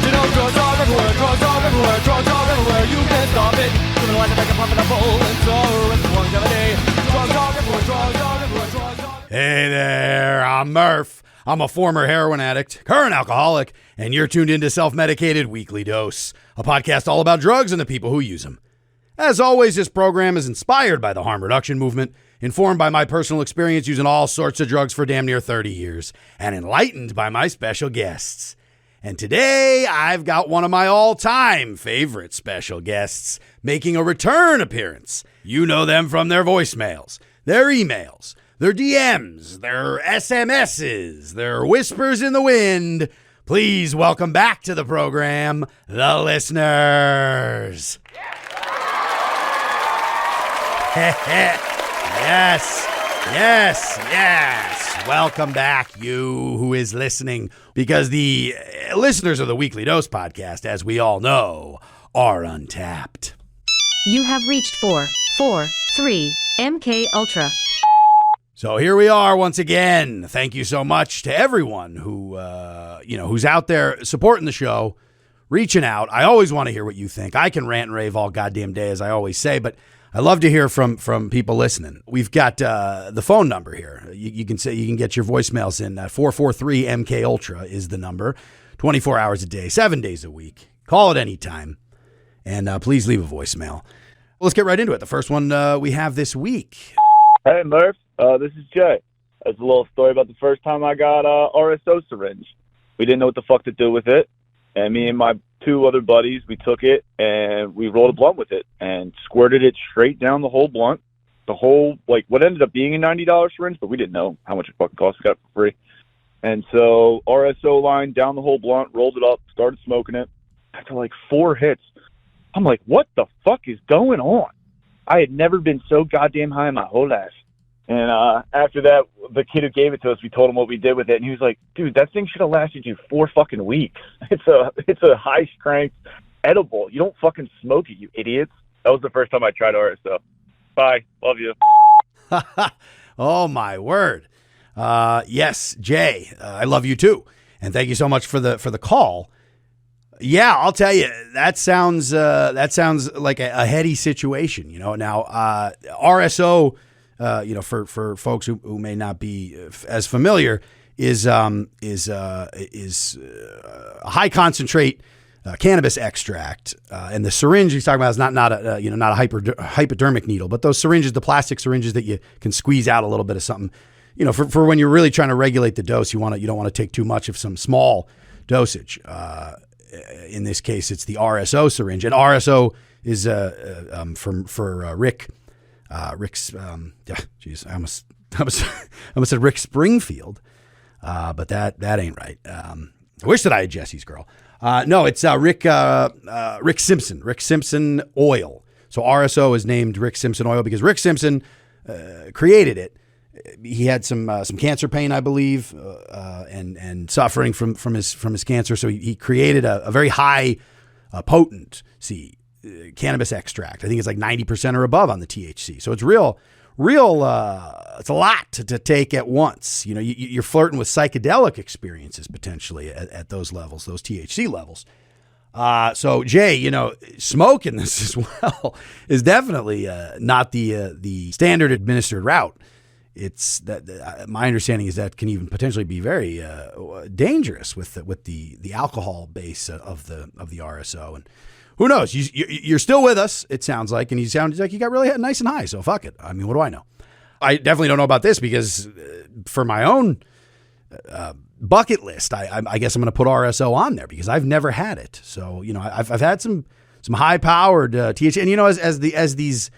You know drugs are everywhere, drugs are everywhere, drugs are everywhere. You can't stop it. Criminal and make a profit, a bull and so it's longevity. Drugs are everywhere, drugs are everywhere, drugs are. Hey there, I'm Murph. I'm a former heroin addict, current alcoholic, and you're tuned into Self-Medicated Weekly Dose, a podcast all about drugs and the people who use them. As always, this program is inspired by the harm reduction movement, informed by my personal experience using all sorts of drugs for damn near 30 years, and enlightened by my special guests. And today, I've got one of my all-time favorite special guests making a return appearance. You know them from their voicemails, their emails, their DMs, their SMSs, their whispers in the wind. Please welcome back to the program, the listeners. Yes. Welcome back, you who is listening, because the listeners of the Weekly Dose podcast, as we all know, are untapped. You have reached 443 MK Ultra. So here we are once again. Thank you so much to everyone who, who's out there supporting the show, reaching out. I always want to hear what you think. I can rant and rave all goddamn day, as I always say, but I love to hear from people listening. We've got the phone number here. You can get your voicemails in. 443 MK Ultra is the number. 24 hours a day, 7 days a week. Call at any time, and please leave a voicemail. Let's get right into it. The first one we have this week. Hey, Murph. This is Jay. It's a little story about the first time I got a RSO syringe. We didn't know what the fuck to do with it, and me and my two other buddies, we took it and we rolled a blunt with it and squirted it straight down the whole blunt. The whole, what ended up being a $90 syringe, but we didn't know how much it fucking cost. We got it for free. And so RSO line down the whole blunt, rolled it up, started smoking it. After 4 hits, I'm like, what the fuck is going on? I had never been so goddamn high in my whole life. And after that, the kid who gave it to us, we told him what we did with it, and he was like, "Dude, that thing should have lasted you 4 fucking weeks. It's a high strength edible. You don't fucking smoke it, you idiots." That was the first time I tried RSO. Bye, love you. Oh my word! Yes, Jay, I love you too, and thank you so much for the call. Yeah, I'll tell you, that sounds like a heady situation. Now RSO. For folks who may not be as familiar, is a high concentrate cannabis extract, and the syringe he's talking about is not a hypodermic needle, but those syringes, the plastic syringes that you can squeeze out a little bit of something. For when you're really trying to regulate the dose, you don't want to take too much of some small dosage. In this case, it's the RSO syringe, and RSO is for Rick. Rick's, I almost said Rick Springfield, but that ain't right. I wish that I had Jesse's girl. No, it's Rick Simpson. Rick Simpson oil. So RSO is named Rick Simpson oil because Rick Simpson created it. He had some cancer pain, I believe, and suffering from his cancer. So he created a very high potency cannabis extract. I think it's 90% or above on the THC. So it's real. It's a lot to take at once. You're flirting with psychedelic experiences potentially at those levels, those THC levels. So Jay, smoking this as well is definitely not the standard administered route. It's that my understanding is that can even potentially be very dangerous with the alcohol base of the RSO. And who knows? You're still with us, it sounds like, and you sound like you got really nice and high, so fuck it. I mean, what do I know? I definitely don't know about this because for my own bucket list, I guess I'm going to put RSO on there because I've never had it. So, I've had some high-powered THC, and as these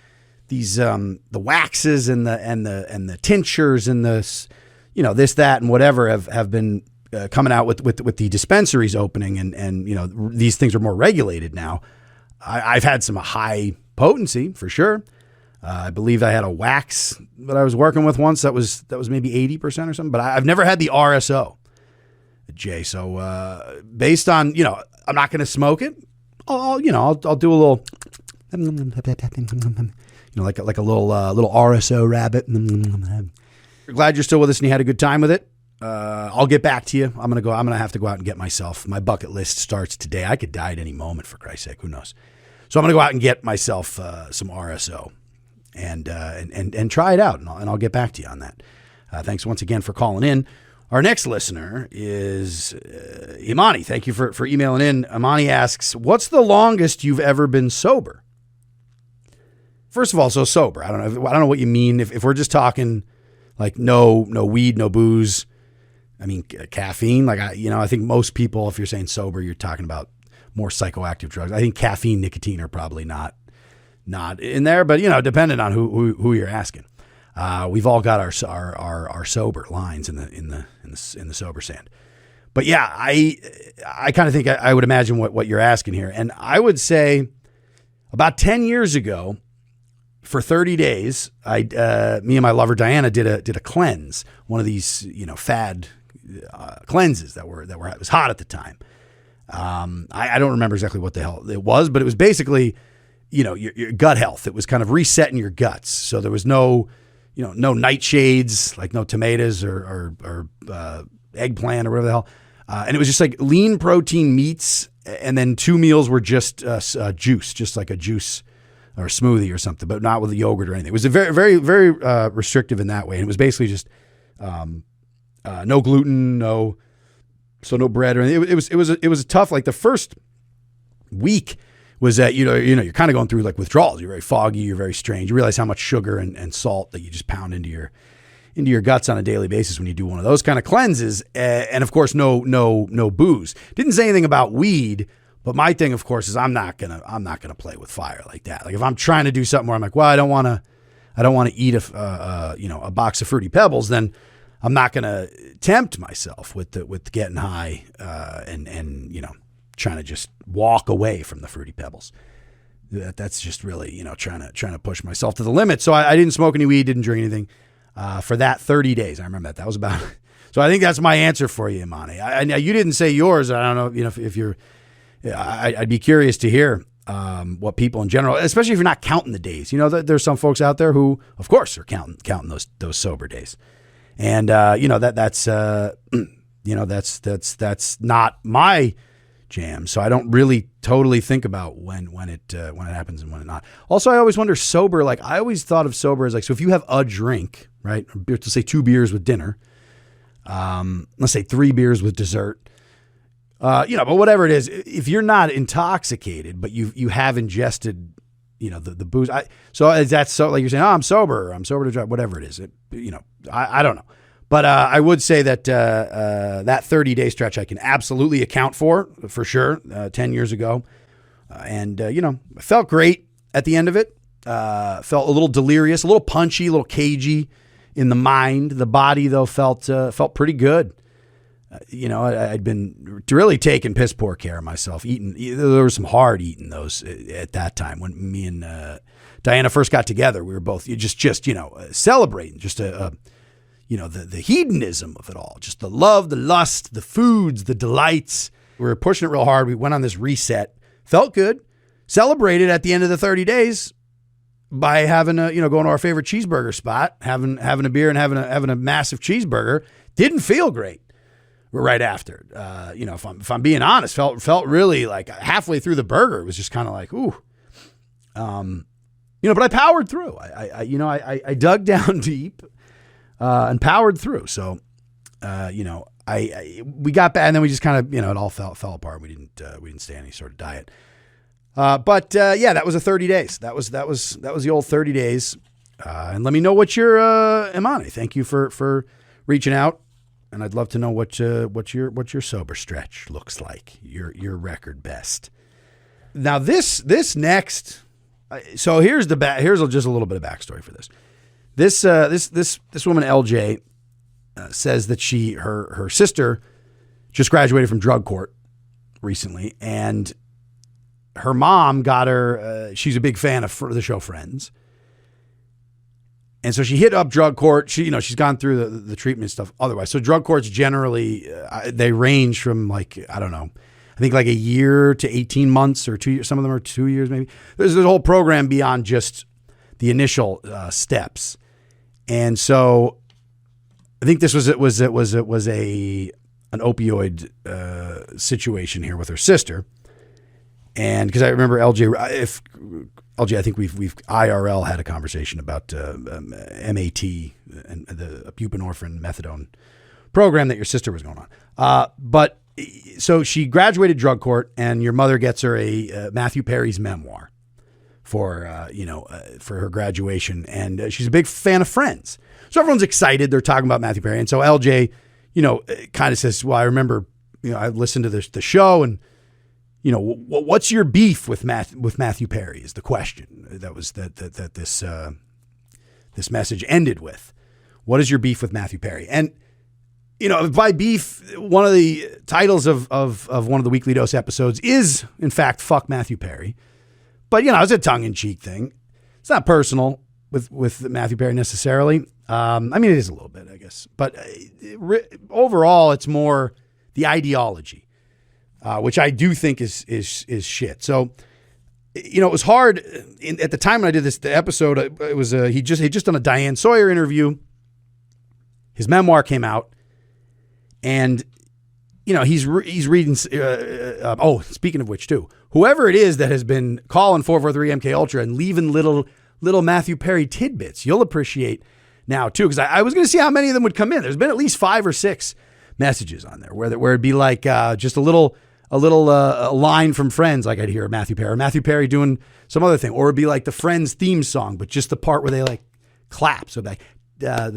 the waxes and the tinctures and this, this, that, and whatever have been coming out with the dispensaries opening and these things are more regulated now. I've had some high potency for sure. I believe I had a wax that I was working with once that was maybe 80% or something, but I've never had the RSO, Jay. So based on, I'm not going to smoke it. I'll do a little, like a little RSO rabbit. Glad you're still with us and you had a good time with it. I'll get back to you. I'm gonna have to go out and get myself. My bucket list starts today. I could die at any moment, for Christ's sake. Who knows? So I'm gonna go out and get myself some RSO and try it out, and I'll get back to you on that. Thanks once again for calling in. Our next listener is Imani. Thank you for emailing in. Imani asks, "What's the longest you've ever been sober?" First of all, so sober. I don't know what you mean. If we're just talking like no weed, no booze. I mean, caffeine, I think most people, if you're saying sober, you're talking about more psychoactive drugs. I think caffeine, nicotine are probably not in there, but depending on who you're asking. We've all got our sober lines in the sober sand. But yeah, I kind of think I would imagine what you're asking here. And I would say about 10 years ago, for 30 days, me and my lover Diana did a cleanse, one of these fad cleanses that were it was hot at the time. I don't remember exactly what the hell it was, but it was basically your gut health. It was kind of resetting your guts. So there was no nightshades, like no tomatoes or eggplant or whatever the hell. And it was just like lean protein meats, and then 2 meals were just juice, just like a juice or a smoothie or something, but not with a yogurt or anything. It was a very, very, very restrictive in that way. And it was basically just no gluten, no bread or anything. It was tough. Like the first week was that, you're kind of going through like withdrawals. You're very foggy. You're very strange. You realize how much sugar and salt that you just pound into your guts on a daily basis when you do one of those kind of cleanses. And of course, no booze. Didn't say anything about weed, but my thing, of course, is I'm not gonna play with fire like that. Like if I'm trying to do something where I'm like, well, I don't want to eat a box of Fruity Pebbles, then I'm not gonna tempt myself with getting high and trying to just walk away from the Fruity Pebbles. That's just really trying to push myself to the limit. So I didn't smoke any weed, didn't drink anything for that 30 days. I remember that was about. So I think that's my answer for you, Imani. You didn't say yours. I don't know if you're. I'd be curious to hear what people in general, especially if you're not counting the days. There's some folks out there who, of course, are counting those sober days, and that's not my jam. So I don't really totally think about when it happens and when it not. Also, I always wonder sober. Like I always thought of sober as like, so if you have a drink, right? Let's say 2 beers with dinner. Let's say 3 beers with dessert. But whatever it is, if you're not intoxicated, but you have ingested, the booze. So that's so like you're saying, I'm sober to drive, whatever it is. I don't know. But I would say that that 30-day stretch I can absolutely account for sure, 10 years ago. And I felt great at the end of it. Felt a little delirious, a little punchy, a little cagey in the mind. The body, though, felt pretty good. I'd been really taking piss poor care of myself. There was some hard eating those at that time when me and Diana first got together. We were both just celebrating just the hedonism of it all, just the love, the lust, the foods, the delights. We were pushing it real hard. We went on this reset, felt good, celebrated at the end of the 30 days by having going to our favorite cheeseburger spot, having a beer and having a massive cheeseburger. Didn't feel great right after. If I'm being honest, felt really like halfway through the burger, it was just kind of like, ooh. But I powered through. I dug down deep. And powered through. So, we got back, and then we just kind of, it all fell apart. We didn't stay on any sort of diet. But that was a 30 days. That was the old 30 days. And let me know what your Imani. Thank you for reaching out, and I'd love to know what your sober stretch looks like. Your record best. Now this next. So here's just a little bit of backstory for this. This woman, LJ, says that her sister just graduated from drug court recently, and her mom got her, she's a big fan of the show Friends. And so she hit up drug court. She's gone through the treatment stuff otherwise. So drug courts generally, they range from like, I don't know, I think like a year to 18 months or 2 years. Some of them are 2 years maybe. There's a whole program beyond just the initial steps. And so I think this was an opioid situation here with her sister, and because I remember LJ, I think we've IRL had a conversation about MAT and the buprenorphine methadone program that your sister was going on. But so she graduated drug court, and your mother gets her a Matthew Perry's memoir for her graduation, and she's a big fan of Friends. So everyone's excited. They're talking about Matthew Perry. And so LJ, kind of says, well, I remember, I listened to the show, and, what's your beef with Matthew Perry is the question that was that this message ended with. What is your beef with Matthew Perry? And, by beef, one of the titles of one of the Weekly Dose episodes is, in fact, Fuck Matthew Perry. But, it's a tongue-in-cheek thing. It's not personal with Matthew Perry necessarily. It is a little bit, I guess. But overall, it's more the ideology, which I do think is shit. So, it was hard at the time when I did the episode. It was he just done a Diane Sawyer interview. His memoir came out, and he's reading. Speaking of which, too, whoever it is that has been calling 443 MK Ultra and leaving little Matthew Perry tidbits, you'll appreciate now too, because I was going to see how many of them would come in. There's been at least 5 or 6 messages on there where it'd be like just a little line from Friends, like I'd hear Matthew Perry doing some other thing, or it'd be like the Friends theme song, but just the part where they like clap. So like that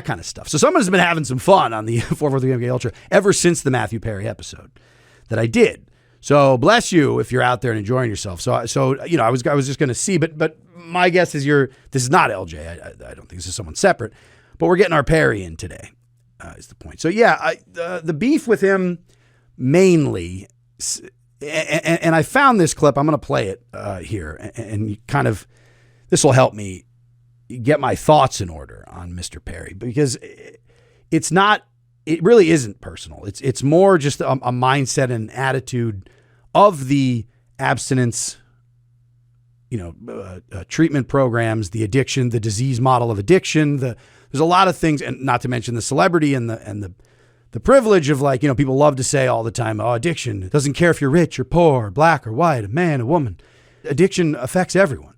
kind of stuff. So someone's been having some fun on the 443 MK Ultra ever since the Matthew Perry episode that I did. So bless you if you're out there and enjoying yourself. So I was just going to see, but my guess is this is not LJ. I don't think this is someone separate, but we're getting our Perry in today, is the point. So yeah, the beef with him mainly, and I found this clip. I'm going to play it here, and kind of this will help me get my thoughts in order on Mr. Perry, because it really isn't personal. It's more just a mindset and attitude of the abstinence, treatment programs, the addiction, the disease model of addiction. There's a lot of things, and not to mention the celebrity and the privilege of, like, people love to say all the time, oh, addiction, it doesn't care if you're rich or poor, or black or white, a man, a woman. Addiction affects everyone,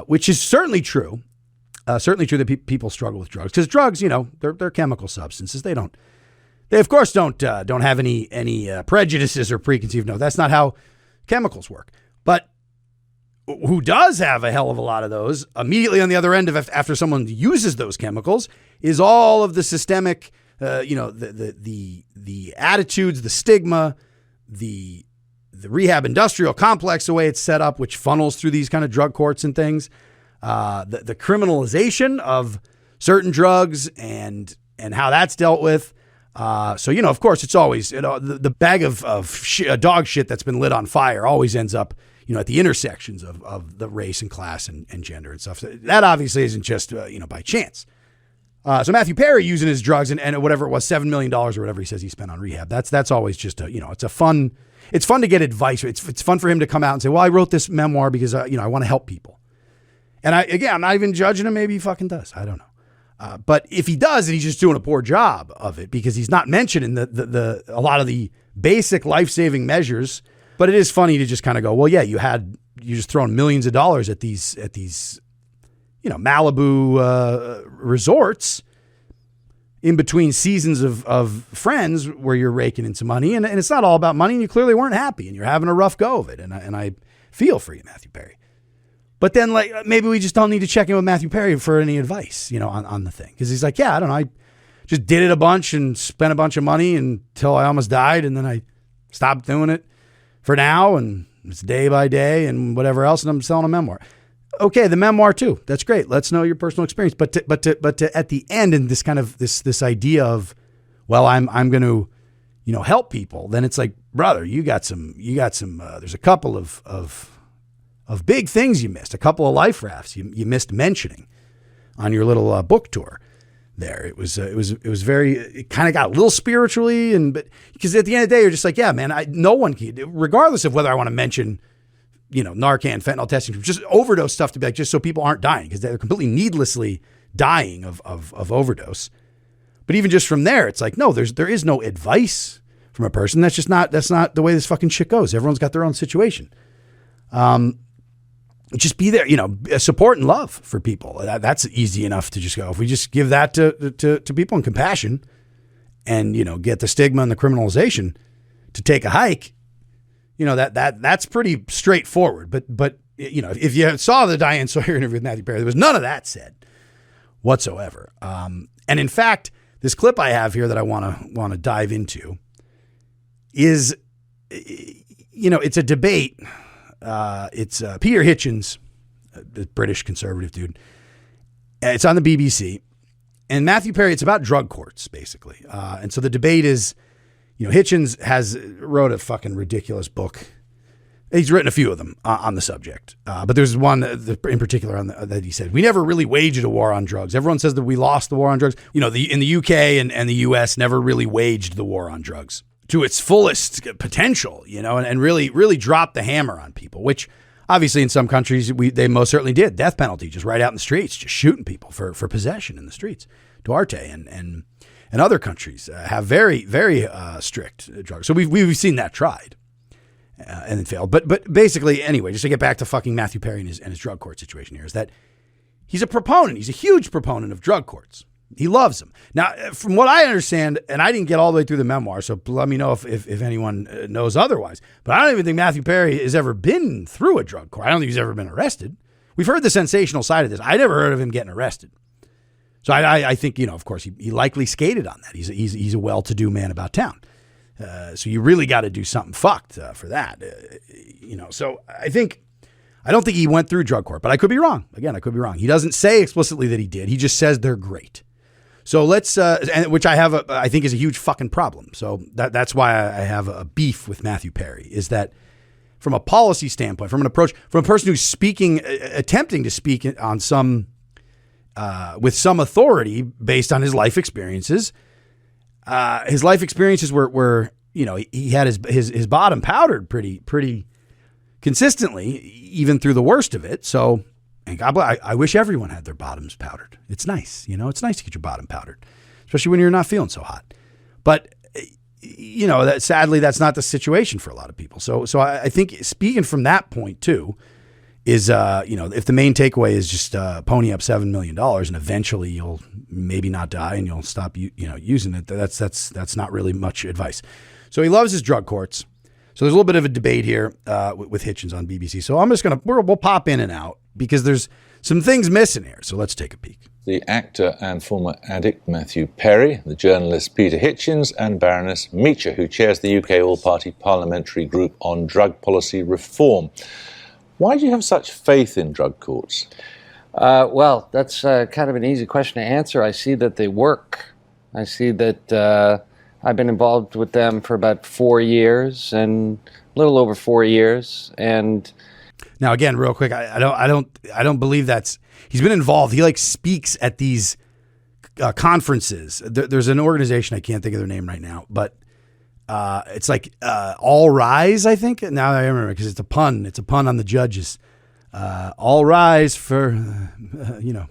which is certainly true. Certainly true that people struggle with drugs, because drugs, they're chemical substances. They of course don't have any prejudices or preconceived. No, that's not how chemicals work. But who does have a hell of a lot of those immediately on the other end of after someone uses those chemicals is all of the systemic, the attitudes, the stigma, the rehab industrial complex, the way it's set up, which funnels through these kind of drug courts and things. The criminalization of certain drugs and how that's dealt with. So, of course, it's always, the bag of dog shit that's been lit on fire always ends up, at the intersections of the race and class and gender and stuff. So that obviously isn't just, by chance. So Matthew Perry using his drugs and whatever it was, $7 million or whatever he says he spent on rehab. That's always just it's fun to get advice. It's fun for him to come out and say, well, I wrote this memoir because, I want to help people. And I'm not even judging him. Maybe he fucking does. I don't know. But if he does, and he's just doing a poor job of it because he's not mentioning a lot of the basic life-saving measures. But it is funny to just kind of go, well, yeah, you're just throwing millions of dollars at these Malibu resorts in between seasons of Friends where you're raking in some money, and it's not all about money, and you clearly weren't happy, and you're having a rough go of it, and I feel for you, Matthew Perry. But then, like, maybe we just don't need to check in with Matthew Perry for any advice, on the thing. Because he's like, yeah, I don't know. I just did it a bunch and spent a bunch of money until I almost died. And then I stopped doing it for now. And it's day by day and whatever else. And I'm selling a memoir. Okay, the memoir too. That's great. Let's know your personal experience. But to at the end, and this kind of this idea of, well, I'm going to, help people. Then it's like, brother, you got some. There's a couple of big things you missed, a couple of life rafts you missed mentioning on your little book tour there. It was very, it kind of got a little spiritually, but because at the end of the day, you're just like, yeah, man, no one can, regardless of whether I want to mention Narcan, fentanyl testing, just overdose stuff to be like, just so people aren't dying, because they're completely needlessly dying of overdose. But even just from there, it's like, no, there is no advice from a person. That's not the way this fucking shit goes. Everyone's got their own situation. Just be there, support and love for people. That's easy enough to just go. If we just give that to people and compassion, and get the stigma and the criminalization to take a hike, that's pretty straightforward. But if you saw the Diane Sawyer interview with Matthew Perry, there was none of that said whatsoever. And in fact, this clip I have here that I want to dive into is, it's a debate. It's Peter Hitchens, the British conservative dude. It's on the BBC, and Matthew Perry. It's about drug courts, basically. And so the debate is, Hitchens wrote a fucking ridiculous book. He's written a few of them on the subject, but there's one in particular that he said, we never really waged a war on drugs. Everyone says that we lost the war on drugs. In the UK and the US never really waged the war on drugs to its fullest potential, and really dropped the hammer on people, which obviously in some countries they most certainly did. Death penalty, just right out in the streets, just shooting people for possession in the streets. Duarte and other countries have very, very strict drugs. So we've seen that tried and it failed. But basically, anyway, just to get back to fucking Matthew Perry and his drug court situation here, is that he's a proponent. He's a huge proponent of drug courts. He loves them. Now, from what I understand, and I didn't get all the way through the memoir, so let me know if anyone knows otherwise, but I don't even think Matthew Perry has ever been through a drug court. I don't think he's ever been arrested. We've heard the sensational side of this. I never heard of him getting arrested. So I think, of course, he likely skated on that. He's a well-to-do man about town. So you really got to do something fucked for that. So I don't think he went through drug court, but I could be wrong. Again, I could be wrong. He doesn't say explicitly that he did. He just says they're great. So let's, which I think is a huge fucking problem. So that's why I have a beef with Matthew Perry, is that from a policy standpoint, from an approach, from a person who's attempting to speak on with some authority based on his life experiences. His life experiences were he had his bottom powdered pretty consistently, even through the worst of it. So, and I wish everyone had their bottoms powdered. It's nice, it's nice to get your bottom powdered, especially when you're not feeling so hot. But that sadly, that's not the situation for a lot of people. So I think speaking from that point too, is, if the main takeaway is just pony up $7 million and eventually you'll maybe not die and you'll stop using it, that's not really much advice. So he loves his drug courts. So there's a little bit of a debate here with Hitchens on BBC. So I'm just we'll pop in and out because there's some things missing here. So let's take a peek. The actor and former addict Matthew Perry, the journalist Peter Hitchens, and Baroness Meacher, who chairs the UK All-Party Parliamentary Group on Drug Policy Reform. Why do you have such faith in drug courts? Well, that's kind of an easy question to answer. I see that they work. I see that I've been involved with them for about 4 years, and a little over 4 years. And now, again, real quick, I don't believe that's he's been involved. He speaks at these conferences. There's an organization, I can't think of their name right now, but it's All Rise, I think. Now I remember because it's a pun. It's a pun on the judges. All rise for,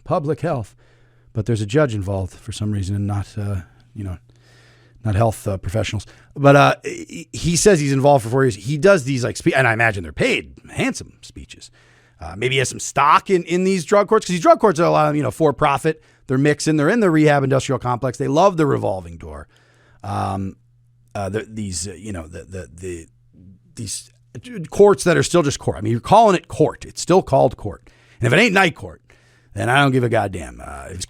public health. But there's a judge involved for some reason and not health professionals. But he says he's involved for 4 years. He does these and I imagine they're paid handsome speeches. Maybe he has some stock in these drug courts because these drug courts are a lot of, for profit. They're mixing. They're in the rehab industrial complex. They love the revolving door. These courts that are still just court. I mean, you're calling it court. It's still called court. And if it ain't night court, then I don't give a goddamn.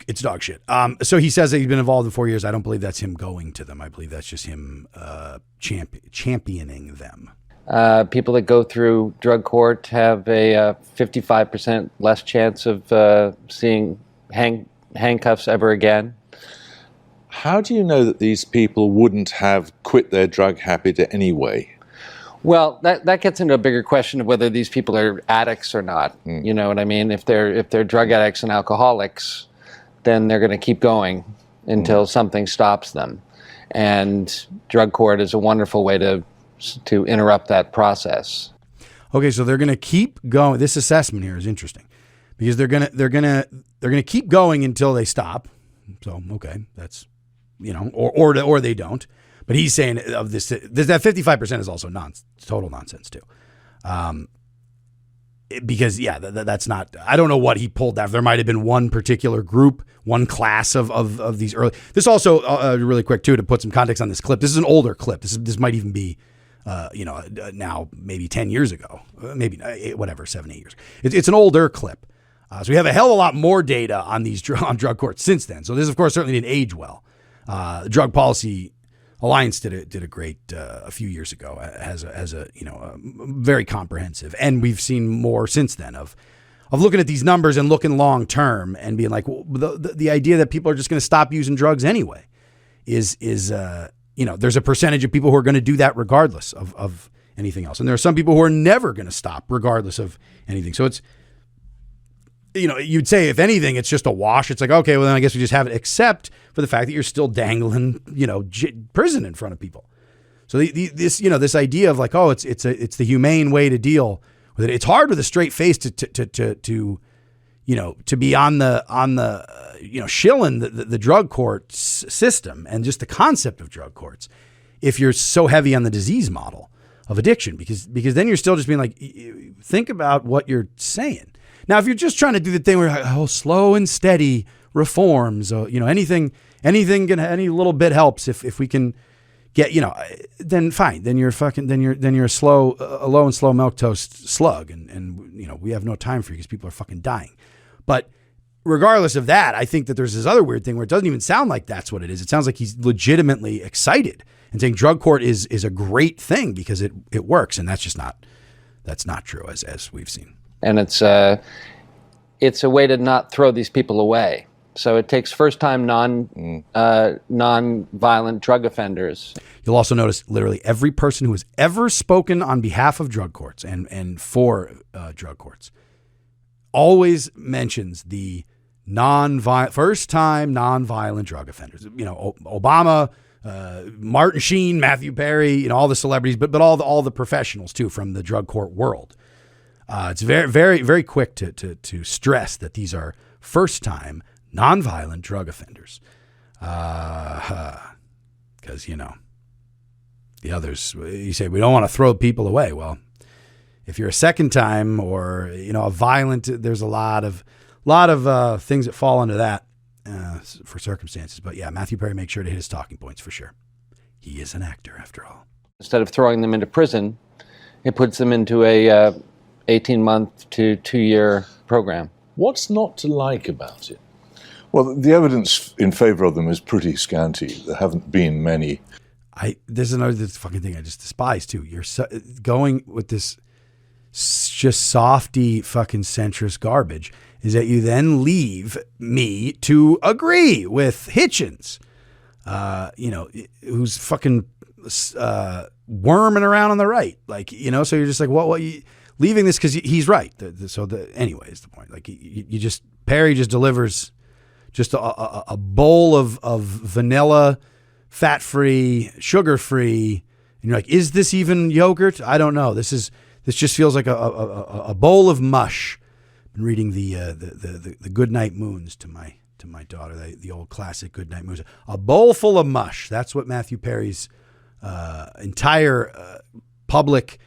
It's dog shit. So he says that he's been involved in 4 years. I don't believe that's him going to them. I believe that's just him championing them. People that go through drug court have a 55% less chance of seeing handcuffs ever again. How do you know that these people wouldn't have quit their drug habit anyway? Well, that gets into a bigger question of whether these people are addicts or not. You know what I mean? If they're drug addicts and alcoholics, then they're going to keep going until something stops them. And drug court is a wonderful way to interrupt that process. okay, so they're going to keep going. This assessment here is interesting because they're going to keep going until they stop. So, okay, that's, or they don't. But he's saying of this that 55% is also total nonsense too. Because that's not, I don't know what he pulled that. There might have been one particular group, one class of these early. This also really quick too, to put some context on this clip. This is an older clip. This might even be, now maybe 10 years ago, maybe 7, 8 years. It's an older clip. So we have a hell of a lot more data on these on drug courts since then. So this, of course, certainly didn't age well. The Drug Policy Alliance did a great a few years ago as a very comprehensive, and we've seen more since then of looking at these numbers and looking long term and being like, well, the idea that people are just going to stop using drugs anyway is there's a percentage of people who are going to do that regardless of anything else, and there are some people who are never going to stop regardless of anything. So it's, you'd say, if anything, it's just a wash. It's like, okay, well, then I guess we just have it, except for the fact that you're still dangling, prison in front of people. So this idea of like, oh, it's the humane way to deal with it. It's hard with a straight face to be on the shilling the drug court system and just the concept of drug courts if you're so heavy on the disease model of addiction, because then you're still just being like, think about what you're saying. Now, if you're just trying to do the thing where slow and steady reforms, anything, any little bit helps. If we can get, then fine. Then you're a low and slow milquetoast slug, and we have no time for you because people are fucking dying. But regardless of that, I think that there's this other weird thing where it doesn't even sound like that's what it is. It sounds like he's legitimately excited and saying drug court is a great thing because it works, and that's not true as we've seen. And it's a way to not throw these people away. So it takes first-time non-violent drug offenders. You'll also notice literally every person who has ever spoken on behalf of drug courts and for drug courts always mentions the first-time non-violent drug offenders. Obama, Martin Sheen, Matthew Perry, all the celebrities, but all the professionals too from the drug court world. It's very, very, very quick to stress that these are first-time, nonviolent drug offenders. Because, the others, you say, we don't want to throw people away. Well, if you're a second time or, a violent, there's a lot of things that fall into that for circumstances. But yeah, Matthew Perry makes sure to hit his talking points for sure. He is an actor after all. Instead of throwing them into prison, it puts them into a 18-month to 2-year program. What's not to like about it? Well, the evidence in favor of them is pretty scanty. There haven't been many. There's another fucking thing I just despise too. You're going with this just softy fucking centrist garbage, is that you then leave me to agree with Hitchens, who's fucking worming around on the right. Like, so you're just like, what you leaving this because he's right. Anyway, is the point. Like Perry just delivers just a bowl of vanilla, fat-free, sugar-free, and you're like, is this even yogurt? I don't know. This just feels like a bowl of mush. I've been reading the Goodnight Moons to my daughter, the old classic Goodnight Moons. A bowl full of mush. That's what Matthew Perry's entire public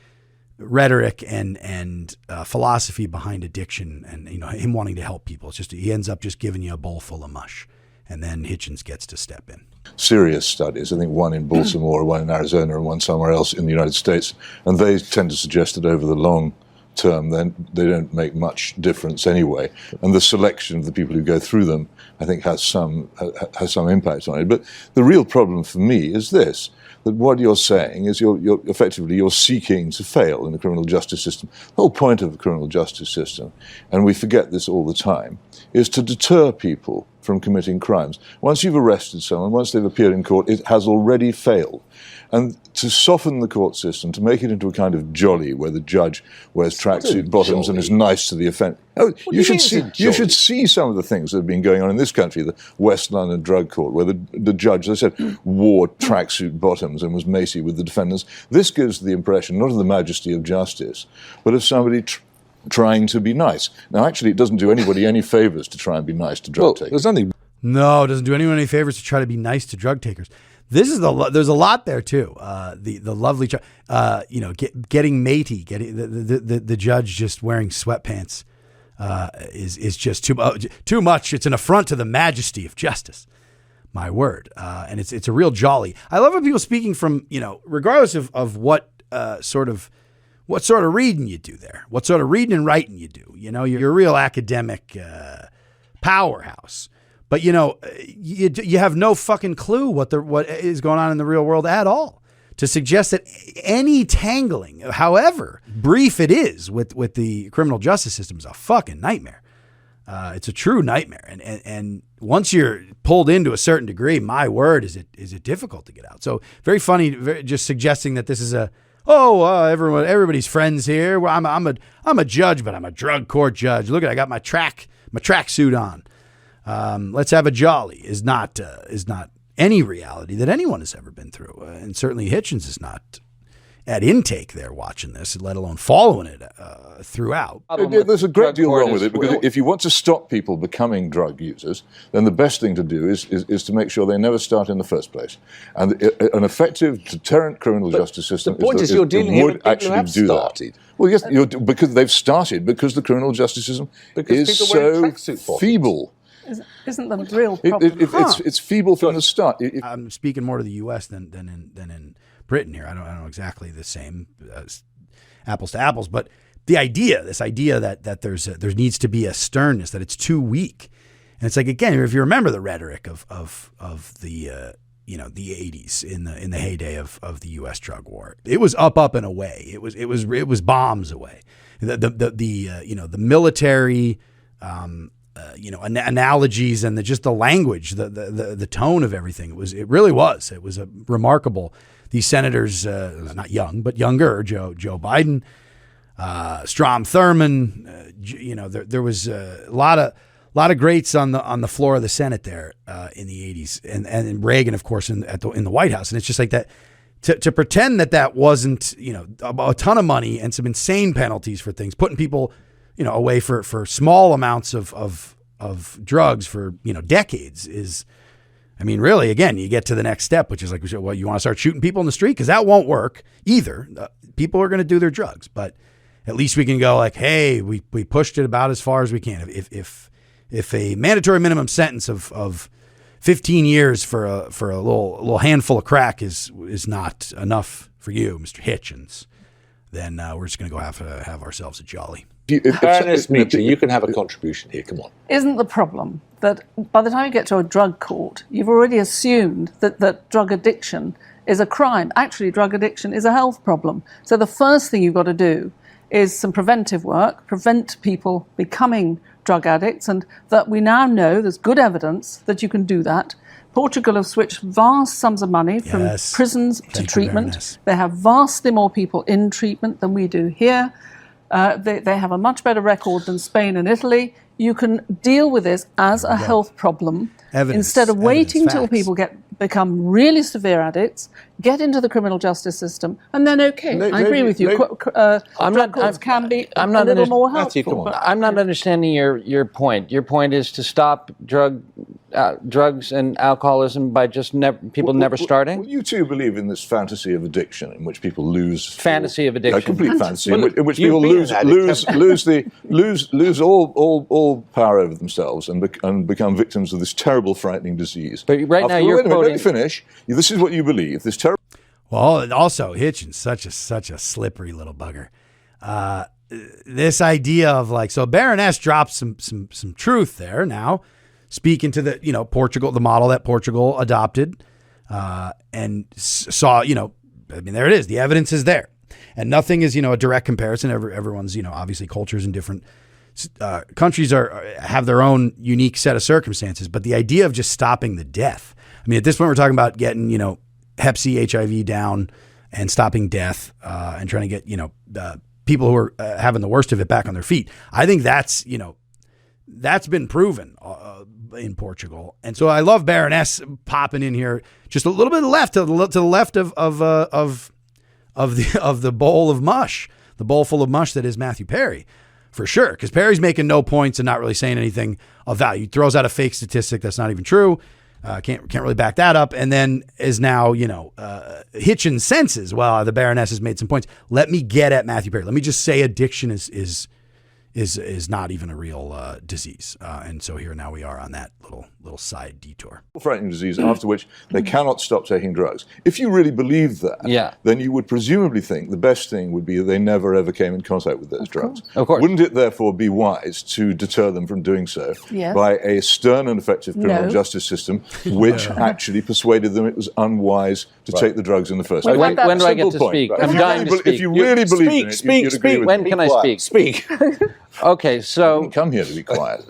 rhetoric and philosophy behind addiction and him wanting to help people. It's just he ends up just giving you a bowl full of mush, and then Hitchens gets to step in. Serious studies, I think one in Baltimore, one in Arizona, and one somewhere else in the United States, and they tend to suggest that over the long term, then they don't make much difference anyway. And the selection of the people who go through them, I think, has some impact on it. But the real problem for me is this: that what you're saying is you're effectively seeking to fail in the criminal justice system. The whole point of the criminal justice system, and we forget this all the time, is to deter people from committing crimes. Once you've arrested someone, once they've appeared in court, it has already failed. And to soften the court system, to make it into a kind of jolly where the judge wears tracksuit bottoms and is nice to the offender. Oh, you should see some of the things that have been going on in this country, the West London Drug Court, where the judge, as I said, wore tracksuit bottoms and was macy with the defendants. This gives the impression not of the majesty of justice, but of somebody trying to be nice. Now, actually, it doesn't do anybody any favors to try and be nice to drug takers. There's nothing. No, it doesn't do anyone any favors to try to be nice to drug takers. There's a lot there too. The lovely, getting matey, getting the judge just wearing sweatpants is just too much. It's an affront to the majesty of justice. My word, and it's a real jolly. I love when people speaking from regardless of what sort of reading you do there, what sort of reading and writing you do. You're a real academic powerhouse. But you have no fucking clue what is going on in the real world at all. To suggest that any tangling, however brief it is, with the criminal justice system is a fucking nightmare. It's a true nightmare, and once you're pulled into a certain degree, my word, is it difficult to get out. So very funny, just suggesting that this is everybody's friends here. Well, I'm a judge, but I'm a drug court judge. Look I got my tracksuit on. Let's have a jolly is not any reality that anyone has ever been through. And certainly Hitchens is not at intake there watching this, let alone following it throughout. There's a great deal wrong with it, because if you want to stop people becoming drug users, then the best thing to do is to make sure they never start in the first place. And an effective deterrent criminal justice system the point is you're dealing here with people who have started. Well, yes, because they've started, because the criminal justice system is so feeble. Isn't the real problem? It's feeble from the start. I'm speaking more to the U.S. than in Britain here. I don't know exactly the same apples to apples, but this idea that there needs to be a sternness, that it's too weak, and it's like, again, if you remember the rhetoric of the the 80s in the heyday of the U.S. drug war, it was up and away. It was bombs away. The military. Analogies and just the language, the tone of everything. It really was a remarkable. These senators, not young, but younger, Joe Biden, Strom Thurmond, there was a lot of greats on the floor of the Senate there in the 80s, and Reagan, of course, in the White House. And it's just like that. To pretend that wasn't, a ton of money and some insane penalties for things, putting people away for small amounts of drugs for, decades is, really, again, you get to the next step, which is like, well, you want to start shooting people in the street? Because that won't work either. People are going to do their drugs, but at least we can go like, hey, we pushed it about as far as we can. If a mandatory minimum sentence of 15 years for a little handful of crack is not enough for you, Mr. Hitchens, then we're just going to go have ourselves a jolly. Baroness Meacher, you can have a contribution here. Come on. Isn't the problem that by the time you get to a drug court, you've already assumed that drug addiction is a crime? Actually, drug addiction is a health problem. So the first thing you've got to do is some preventive work, prevent people becoming drug addicts, and that we now know there's good evidence that you can do that. Portugal have switched vast sums of money from prisons to treatment. They have vastly more people in treatment than we do here. They have a much better record than Spain and Italy. You can deal with this as a health problem instead of waiting till people become really severe addicts, get into the criminal justice system, and then I agree with you. Drug courts can be a little more helpful. I'm not understanding your point. Your point is to stop drugs and alcoholism by just people never starting? Well, you two believe in this fantasy of addiction in which people lose... Fantasy of addiction. A complete fantasy in which people lose all power over themselves and become victims of this terrible, frightening disease. But right now you're quoting... Let me finish. This is what you believe. This terrible... Well, also Hitchens, such a slippery little bugger. This idea of so Baroness drops some truth there now, speaking to the Portugal, the model that Portugal adopted, and saw there it is. The evidence is there, and nothing is a direct comparison. Everyone's obviously cultures in different countries have their own unique set of circumstances, but the idea of just stopping the death. I mean, at this point, we're talking about getting, Hep C, HIV down and stopping death and trying to get, people who are having the worst of it back on their feet. I think that's, that's been proven in Portugal. And so I love Baroness popping in here just a little bit left to the left of the bowl of mush, the bowl full of mush that is Matthew Perry. For sure, because Perry's making no points and not really saying anything of value. He throws out a fake statistic that's not even true. Can't really back that up. And then is now, Hitchens senses, well, the Baroness has made some points. Let me get at Matthew Perry. Let me just say addiction is not even a real disease. And so here now we are on that little side detour. Frightening disease after which they cannot stop taking drugs. If you really believe that, then you would presumably think the best thing would be that they never ever came in contact with those drugs. Of course. Wouldn't it therefore be wise to deter them from doing so by a stern and effective criminal justice system which actually persuaded them it was unwise to take the drugs in the first place? When do I get to speak? Right? I'm dying to speak. If you really believe in it, you'd agree with When me. can I speak? Speak. Okay, so I didn't come here to be quiet.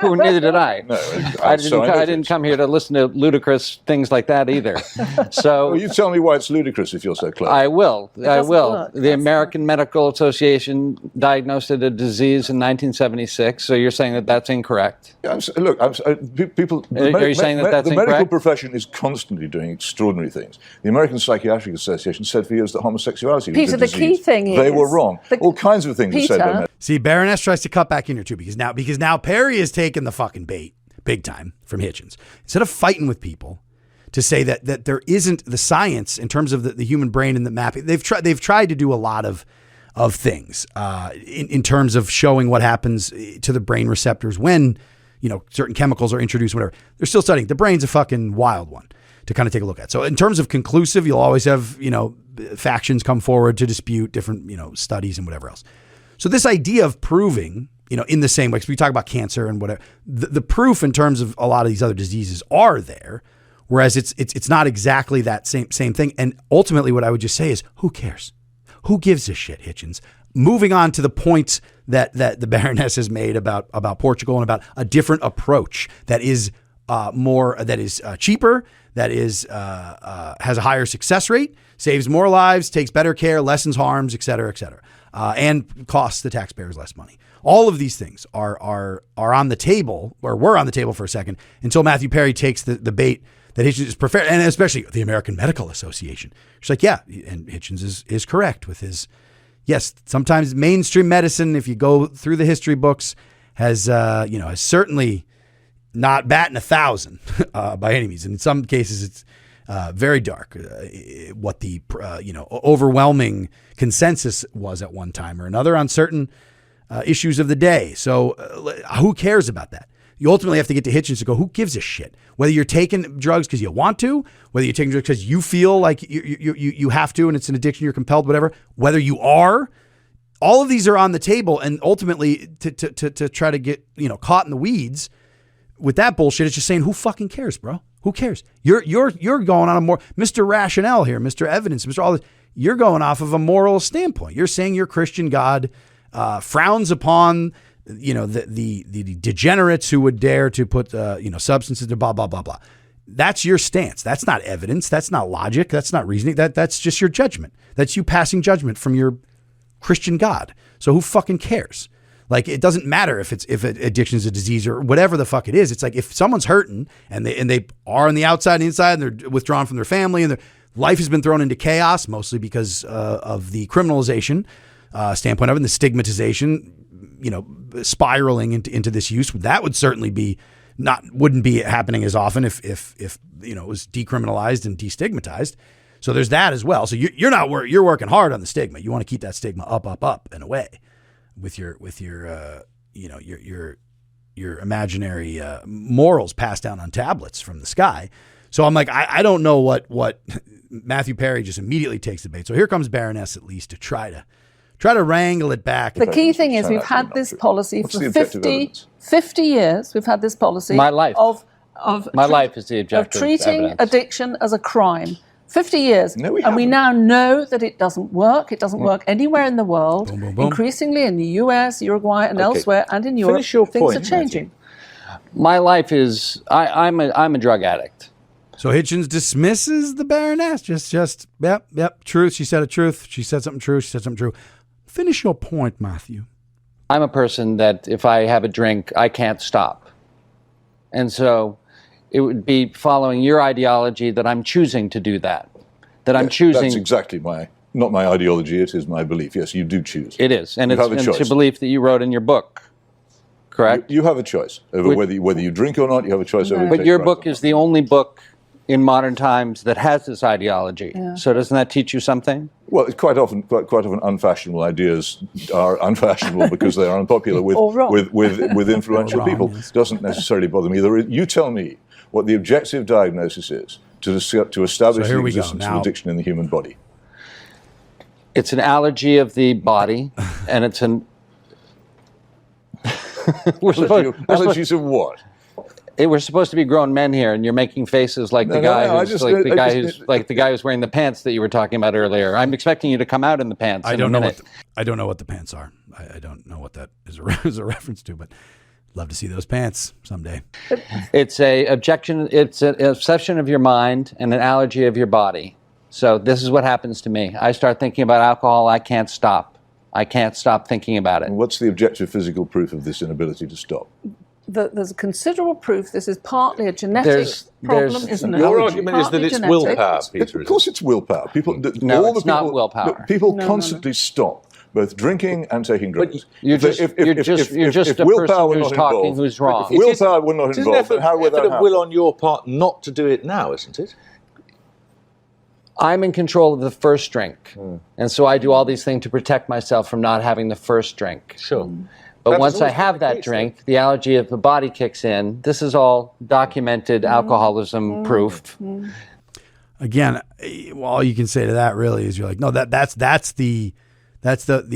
neither did I. No, I didn't come here to listen to ludicrous things like that either. So well, you tell me why it's ludicrous if you're so clever. I will. work. The American Medical Association diagnosed it a disease in 1976. So you're saying that that's incorrect? People. Are you saying that that's the medical incorrect? profession is constantly doing extraordinary things. The American Psychiatric Association said for years that homosexuality was Peter, a the disease. key thing they is were wrong. All kinds of things were said by Peter, medical. See, Baroness tries to cut back in here too because now Perry has taken the fucking bait big time from Hitchens. Instead of fighting with people to say that there isn't the science in terms of the human brain and the mapping, they've tried to do a lot of things in terms of showing what happens to the brain receptors when certain chemicals are introduced, whatever. They're still studying. The brain's a fucking wild one to kind of take a look at. So in terms of conclusive, you'll always have factions come forward to dispute different studies and whatever else. So this idea of proving, in the same way, because we talk about cancer and whatever, the proof in terms of a lot of these other diseases are there, whereas it's not exactly that same thing. And ultimately what I would just say is, who cares? Who gives a shit, Hitchens? Moving on to the points that the Baroness has made about Portugal and about a different approach that is cheaper, that is has a higher success rate, saves more lives, takes better care, lessens harms, et cetera, and costs the taxpayers less money. All of these things are on the table, or were on the table for a second, until Matthew Perry takes the bait that Hitchens is prepared, and especially the American Medical Association. She's like, yeah, and Hitchens is correct with his, yes, sometimes mainstream medicine, if you go through the history books, has certainly not batting 1,000 by any means. And in some cases, it's very dark. What the overwhelming consensus was at one time or another on certain issues of the day. So who cares about that? You ultimately have to get to Hitchens to go, who gives a shit? Whether you're taking drugs because you want to, whether you're taking drugs because you feel like you have to and it's an addiction, you're compelled, whatever, whether you are, all of these are on the table. And ultimately to try to get caught in the weeds with that bullshit, it's just saying, who fucking cares, bro? Who cares? You're going on a more Mr. Rationale here, Mr. Evidence, Mr. All this. You're going off of a moral standpoint. You're saying your Christian God frowns upon the degenerates who would dare to put substances to blah blah blah blah. That's your stance. That's not evidence. That's not logic. That's not reasoning. That's just your judgment. That's you passing judgment from your Christian God. So who fucking cares? Like, it doesn't matter if addiction is a disease or whatever the fuck it is. It's like, if someone's hurting and they are on the outside and the inside and they're withdrawn from their family and their life has been thrown into chaos, mostly because of the criminalization standpoint of it and the stigmatization, spiraling into this use, that would certainly wouldn't be happening as often if it was decriminalized and destigmatized. So there's that as well. So you're working hard on the stigma. You want to keep that stigma up and away with your imaginary morals passed down on tablets from the sky. So I'm like, I don't know what Matthew Perry just immediately takes the bait. So here comes Baroness at least to try to wrangle it back. The key thing is we've had this policy for 50 years. We've had this policy. My life. of My life is the objective treating evidence. addiction as a crime 50 years. No, we and we haven't. now know that it doesn't work. It doesn't work anywhere in the world. Boom, boom, boom. Increasingly in the US, Uruguay, and Okay. elsewhere, and in Europe, Finish your things point, are changing. My life is, I'm a drug addict. So Hitchens dismisses the Baroness. Yep, truth. She said a truth. She said something true. She said something true. Finish your point, Matthew. I'm a person that if I have a drink, I can't stop. And so it would be following your ideology that I'm choosing to do that. That I'm choosing. That's exactly not my ideology, it is my belief. Yes, you do choose. It is. And You it's, have a and it's a choice. belief that you wrote in your book. Correct? You have a choice over Would- whether you drink or not. You have a choice over. But your book is the only book in modern times that has this ideology. Yeah. So doesn't that teach you something? Well, it's quite often unfashionable ideas are unfashionable because they are unpopular with Or wrong. with influential Or wrong, people. yes. Doesn't necessarily bother me. You tell me what the objective diagnosis is to establish So here the we go. existence of Now- addiction in the human body. It's an allergy of the body, and it's an. Allergies of what? We're supposed to be grown men here, and you're making faces like No, the no, guy no, I who's just- like the I guy just- who's like the guy who's wearing the pants that you were talking about earlier. I'm expecting you to come out in the pants. I in don't a know minute. I don't know what the pants are. I don't know what that is is a reference to, but love to see those pants someday. It's a objection. It's an obsession of your mind and an allergy of your body. So this is what happens to me. I start thinking about alcohol. I can't stop. I can't stop thinking about it. And what's the objective physical proof of this inability to stop? There's considerable proof this is partly a genetic There's- problem, isn't it? Your Allergy. argument is that Partly it's genetic. willpower, Peter. Of course, it's willpower. People, No, all the it's not people, willpower. look, people No, no, constantly stop both drinking and taking drugs. You're If they- just, if- you're if- just, if- you're if- just if a willpower person were who's not talking involved- who's wrong. If willpower were not It's an involved, then how would that effort of happen? will on your part not to do it now, isn't it? I'm in control of the first drink. And so I do all these things to protect myself from not having the first drink. Sure. But That has once I always have been the that case, drink, the allergy of the body kicks in. This is all documented alcoholism proof. Again, well, all you can say to that really is you're like, no, that's the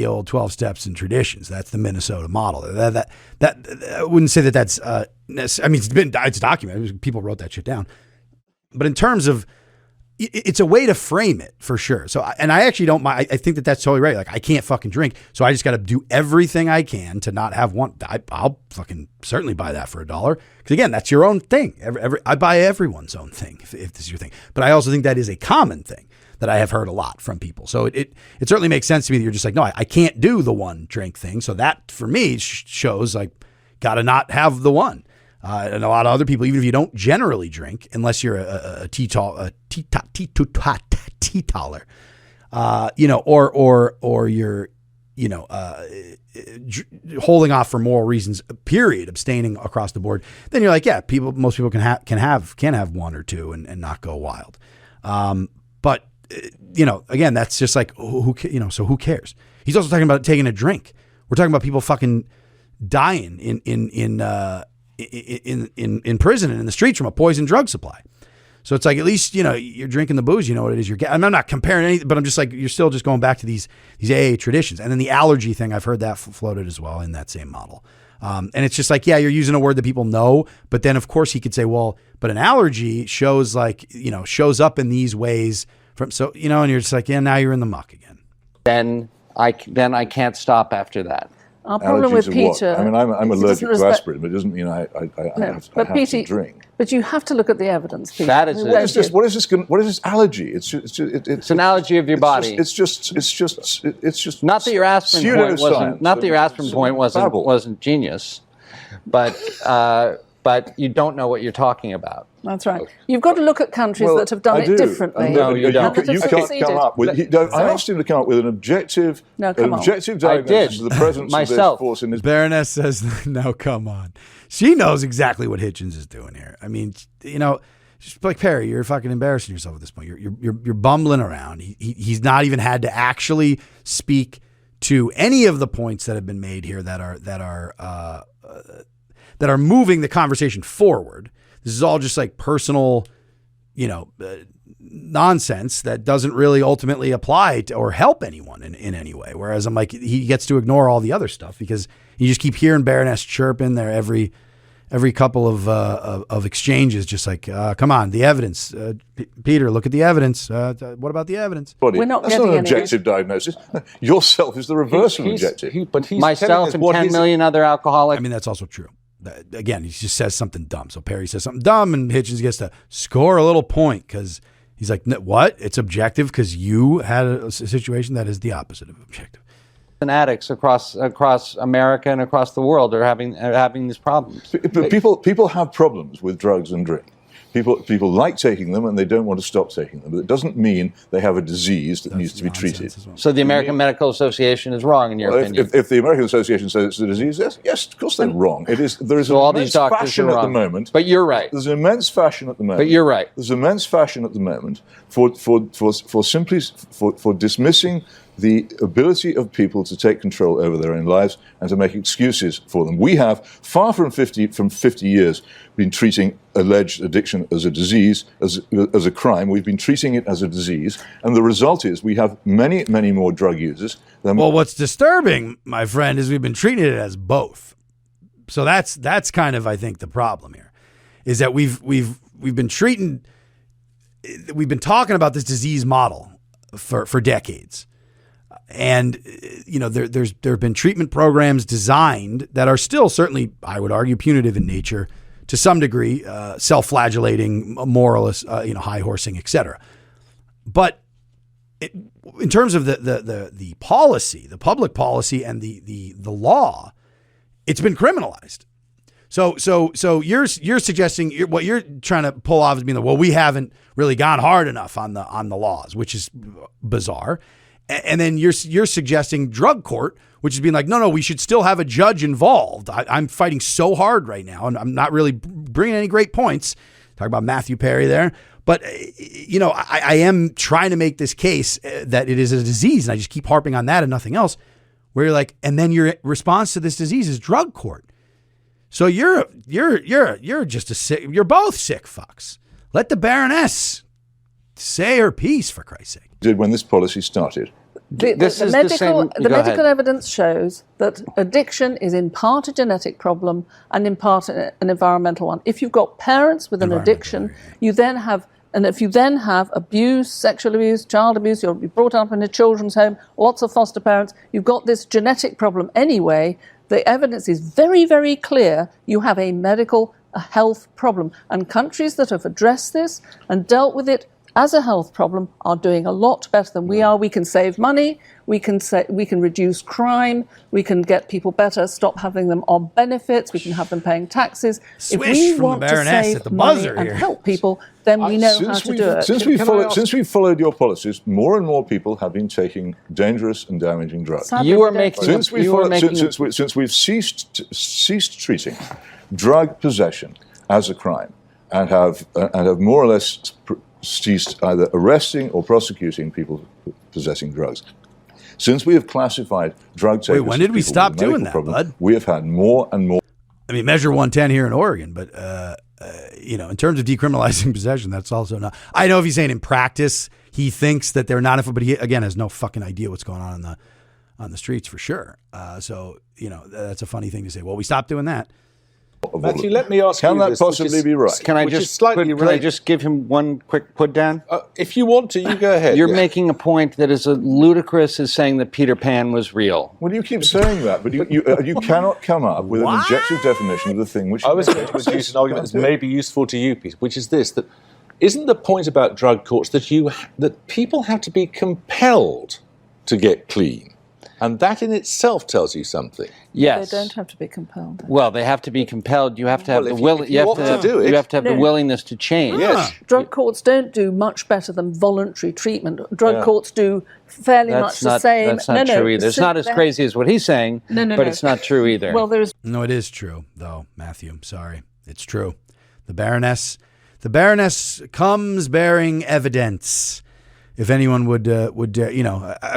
old 12 steps and traditions. That's the Minnesota model. That I wouldn't say that's I mean, it's documented. People wrote that shit down. But in terms of, it's a way to frame it for sure. So, and I actually don't mind. I think that's totally right. Like, I can't fucking drink, so I just got to do everything I can to not have one. I'll fucking certainly buy that for $1 because again, that's your own thing. I buy everyone's own thing if this is your thing. But I also think that is a common thing that I have heard a lot from people. So it certainly makes sense to me that you're just like, no, I can't do the one drink thing. So that for me shows like, got to not have the one. And a lot of other people, even if you don't generally drink, unless you're a teetotaler, or you're, holding off for moral reasons, period, abstaining across the board, then you're like, yeah, most people can have one or two and not go wild. But again, that's just like, so who cares? He's also talking about taking a drink. We're talking about people fucking dying in prison and in the streets from a poison drug supply. So it's like, at least, you're drinking the booze, you know what it is you're getting. I'm not comparing anything, but I'm just like, you're still just going back to these AA traditions. And then the allergy thing, I've heard that floated as well in that same model. And it's just like, yeah, you're using a word that people know, but then of course he could say, well, but an allergy shows shows up in these ways and you're just like, yeah, now you're in the muck again. Then I can't stop after that. Our problem with Allergies of what? Peter. I mean, I'm is he allergic doesn't to respect- aspirin, but it doesn't mean I No, have but to Peter, drink. but you have to look at the evidence, Peter. That is I mean, it. What is this? What is this allergy? It's an allergy of your body. It's just Not that your aspirin point wasn't. pseudoscience. Not that your aspirin It's point babble. wasn't genius, but you don't know what you're talking about. That's right. You've got to look at countries that have done I it do. differently. No, you don't. And that You have can't succeeded. come up with. I asked him to come up with an objective diagnosis did. of the presence of Myself. this force in his. Baroness says, no, come on. She knows exactly what Hitchens is doing here. I mean, just like Perry, you're fucking embarrassing yourself at this point. You're bumbling around. He's not even had to actually speak to any of the points that have been made here that are moving the conversation forward. This is all just like personal, nonsense that doesn't really ultimately apply to or help anyone in any way. Whereas I'm like, he gets to ignore all the other stuff because you just keep hearing Baroness chirping there every every couple of exchanges, just like, come on, the evidence. Peter, look at the evidence. What about the evidence? Body. We're not That's getting not an any- objective diagnosis. Yourself is the reverse of objective. But he's telling Myself us and what 10 his- million other alcoholics. I mean, that's also true. Again, he just says something dumb. So Perry says something dumb, and Hitchens gets to score a little point because he's like, "What? It's objective because you had a situation that is the opposite of objective." and addicts across America and across the world are having these problems. But people have problems with drugs and drink. People like taking them and they don't want to stop taking them. But it doesn't mean they have a disease that needs to be treated. So the American Medical Association is wrong in your Well, opinion? if the American Association says it's a disease, yes, of course they're wrong. It is. There is So an all immense these doctors fashion are at the wrong. moment. But you're right. There's an immense fashion at the moment. But you're right. There's immense fashion at the moment for simply dismissing the ability of people to take control over their own lives and to make excuses for them. We have, far from 50 years, been treating alleged addiction as a disease, as a crime. We've been treating it as a disease, and the result is we have many, many more drug users than. Well, what's disturbing, my friend, is we've been treating it as both. So that's kind of, I think, the problem here, is that we've been talking about this disease model for decades. And, you know, there have been treatment programs designed that are still certainly, I would argue, punitive in nature to some degree, self-flagellating, moralist, high-horsing, et cetera. But in terms of the policy, the public policy and the law, it's been criminalized. So you're suggesting what you're trying to pull off is being we haven't really gone hard enough on the laws, which is bizarre. And then you're suggesting drug court, which is being like, no, we should still have a judge involved. I'm fighting so hard right now, and I'm not really bringing any great points. Talk about Matthew Perry there. But, I am trying to make this case that it is a disease, and I just keep harping on that and nothing else, where you're like, and then your response to this disease is drug court. So you're both sick fucks. Let the Baroness say her piece, for Christ's sake. Did when this policy started. The medical evidence shows that addiction is in part a genetic problem and in part an environmental one. If you've got parents with an addiction, you then have abuse, sexual abuse, child abuse, you'll be brought up in a children's home, lots of foster parents, you've got this genetic problem anyway. The evidence is very, very clear. You have a health problem. And countries that have addressed this and dealt with it as a health problem are doing a lot better than we are. We can save money, we can reduce crime, we can get people better, stop having them on benefits, we can have them paying taxes. Swish if we from want the to Baroness save at the money buzzer and here. help people, then we know how to do it. Since we've followed your policies, more and more people have been taking dangerous and damaging drugs. Sadly, You we are don't making follow- Since we've ceased treating drug possession as a crime and have more or less ceased either arresting or prosecuting people possessing drugs. Since we have classified drug takers, when did we as people stop with a doing medical that, problem, bud? we have had more and more. I mean, Measure 110 here in Oregon, but, in terms of decriminalizing possession, that's also not. I know if he's saying in practice, he thinks that they're not, but he, again, has no fucking idea what's going on the streets for sure. So, that's a funny thing to say. Well, we stopped doing that. Matthew, let me ask you Can that this, possibly be right? Can I which is just slightly can I related. just give him one quick put down? If you want to, you go ahead. You're Yeah. making a point that is ludicrous as saying that Peter Pan was real. Well, you keep saying that, but you cannot come up with an objective definition of the thing which I was going to produce an argument that may be useful to you, Pete, which is this: that isn't the point about drug courts that people have to be compelled to get clean, and that in itself tells you something. Yes. They don't have to be compelled. Well, they have to be compelled. You have to have Well, the if will. you want to do it- You have to have the No. willingness to change. Yes. Drug courts don't do much better than voluntary treatment. Drug Yeah. courts do fairly much the same. That's not true either. It's not as crazy as what he's saying, but it's not true either. Well, there is. No, it is true, though, Matthew. I'm sorry. It's true. The Baroness comes bearing evidence. If anyone would, I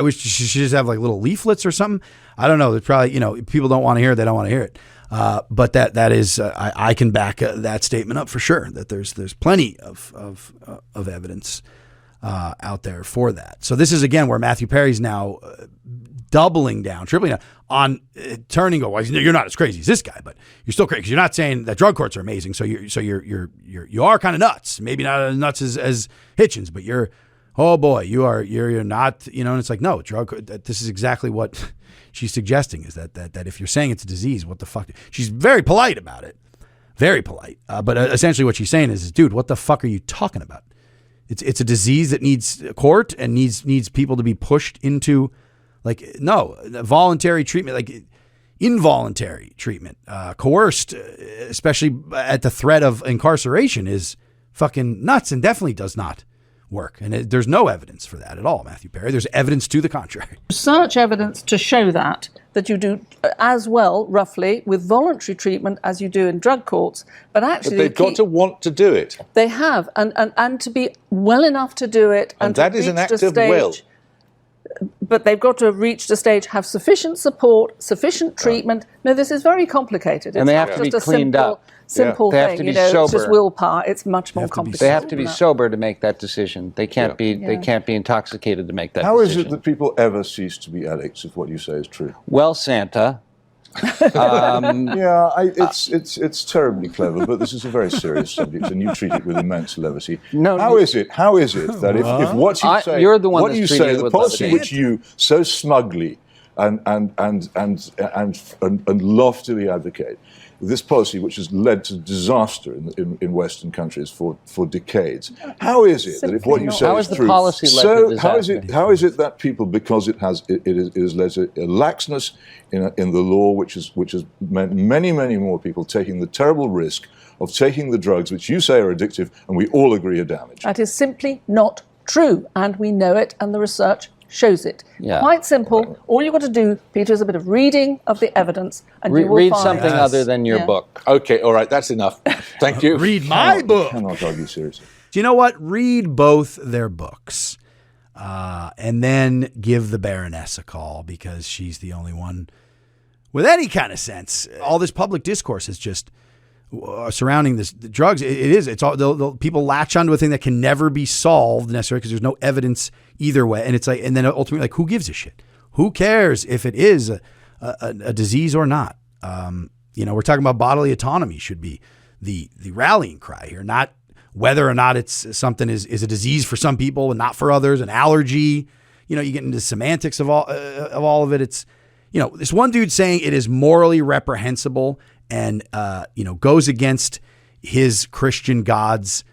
wish she should just have like little leaflets or something. I don't know. There's probably, if people don't want to hear it, they don't want to hear it. But that is, I can back that statement up for sure. That there's plenty of evidence out there for that. So this is again where Matthew Perry's now doubling down, tripling down on turning. Well, you're not as crazy as this guy, but you're still crazy because you're not saying that drug courts are amazing. So you are kind of nuts. Maybe not as nuts as Hitchens, but you're not. And it's like, no, this is exactly what she's suggesting, is that if you're saying it's a disease, what the fuck? She's very polite about it, very polite. But essentially, what she's saying is, dude, what the fuck are you talking about? It's a disease that needs court and needs people to be pushed into, voluntary treatment, involuntary treatment, coerced, especially at the threat of incarceration, is fucking nuts and definitely does not work. And there's no evidence for that at all, Matthew Perry. There's evidence to the contrary. Research evidence to show that you do as well, roughly, with voluntary treatment as you do in drug courts. But actually, they've got to want to do it. They have, and to be well enough to do it. And that is an act of will. But they've got to have reached a stage, have sufficient support, sufficient treatment. No, this is very complicated. And they have to be cleaned up. Simple They have thing, to be sober. It's just willpower. It's much more complicated. They have to be sober to make that decision. They can't be. They can't be intoxicated to make that How decision. is it that people ever cease to be addicts if what you say is true? Well, Santa. It's terribly clever, but this is a very serious subject, and you treat it with immense levity. How is it that if what you say, you're the one what that's you treating say, it the with policy levity. which you so smugly and loftily advocate, this policy which has led to disaster in Western countries for decades. How is it that if what you say How is is the true, policy led to disaster? how is it that people, because it has led to a laxness in the law, which has meant many more people taking the terrible risk of taking the drugs which you say are addictive and we all agree are damaging? That is simply not true, and we know it, and the research shows it. Yeah. Quite simple. All you've got to do, Peter, is a bit of reading of the evidence, and you will Read find something other than your book. Okay, all right, that's enough. Thank you. Read my book. I cannot argue seriously. Do you know what? Read both their books, and then give the Baroness a call, because she's the only one with any kind of sense. All this public discourse is just surrounding the drugs. It's all people latch onto a thing that can never be solved necessarily because there's no evidence either way. And it's like, and then ultimately, like, who gives a shit? Who cares if it is a disease or not? We're talking about bodily autonomy should be the rallying cry here, not whether or not it's something is a disease for some people and not for others, an allergy. You get into semantics of all of it. It's, this one dude saying it is morally reprehensible and, goes against his Christian God's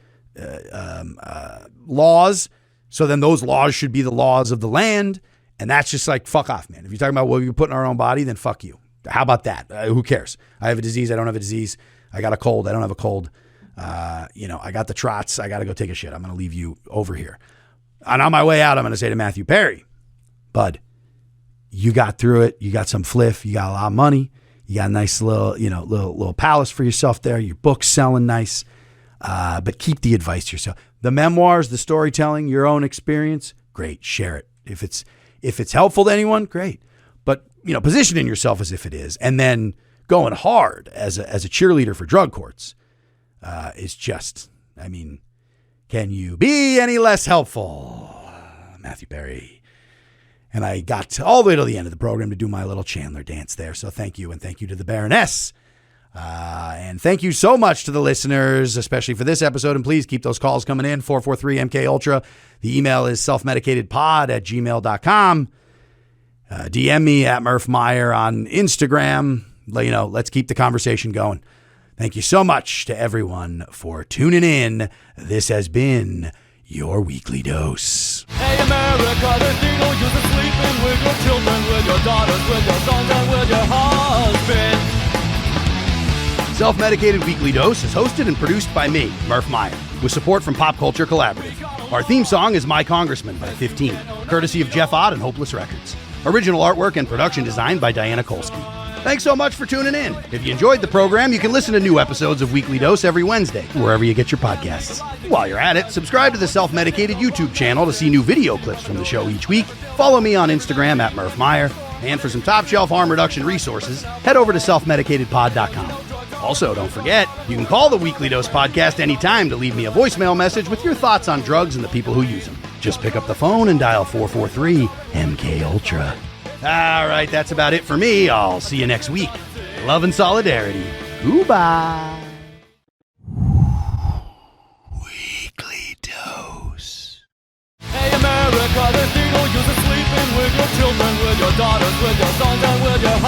laws. So then those laws should be the laws of the land. And that's just like, fuck off, man. If you're talking about what you put in our own body, then fuck you. How about that? Who cares? I have a disease. I don't have a disease. I got a cold. I don't have a cold. I got the trots. I got to go take a shit. I'm going to leave you over here. And on my way out, I'm going to say to Matthew Perry, bud, you got through it. You got some fliff. You got a lot of money. You got a nice little palace for yourself there. Your book's selling nice. But keep the advice to yourself. The memoirs, the storytelling, your own experience, great. Share it. If it's helpful to anyone, great. But, positioning yourself as if it is, and then going hard as a cheerleader for drug courts is just, can you be any less helpful? Matthew Perry. And I got all the way to the end of the program to do my little Chandler dance there. So thank you, and thank you to the Baroness. And thank you so much to the listeners, especially for this episode. And please keep those calls coming in, 443-MK-ULTRA. The email is selfmedicatedpod@gmail.com. DM me at Murph Meyer on Instagram. Let's keep the conversation going. Thank you so much to everyone for tuning in. This has been your weekly dose. Hey America, there's no use in sleeping with your children, with your daughters, with your sons, and with your husband. Self-Medicated Weekly Dose is hosted and produced by me, Murph Meyer, with support from Pop Culture Collaborative. Our theme song is My Congressman by 15, courtesy of Jeff Ott and Hopeless Records. Original artwork and production design by Diana Kolsky. Thanks so much for tuning in. If you enjoyed the program, you can listen to new episodes of Weekly Dose every Wednesday, wherever you get your podcasts. While you're at it, subscribe to the Self-Medicated YouTube channel to see new video clips from the show each week. Follow me on Instagram at Murph Meyer. And for some top-shelf harm reduction resources, head over to selfmedicatedpod.com. Also, don't forget, you can call the Weekly Dose podcast anytime to leave me a voicemail message with your thoughts on drugs and the people who use them. Just pick up the phone and dial 443-MK-ULTRA. All right, that's about it for me. I'll see you next week. Love and solidarity. Goodbye. Weekly Dose. Hey America, there's no use in sleeping with your children, with your daughters, with your sons, and with your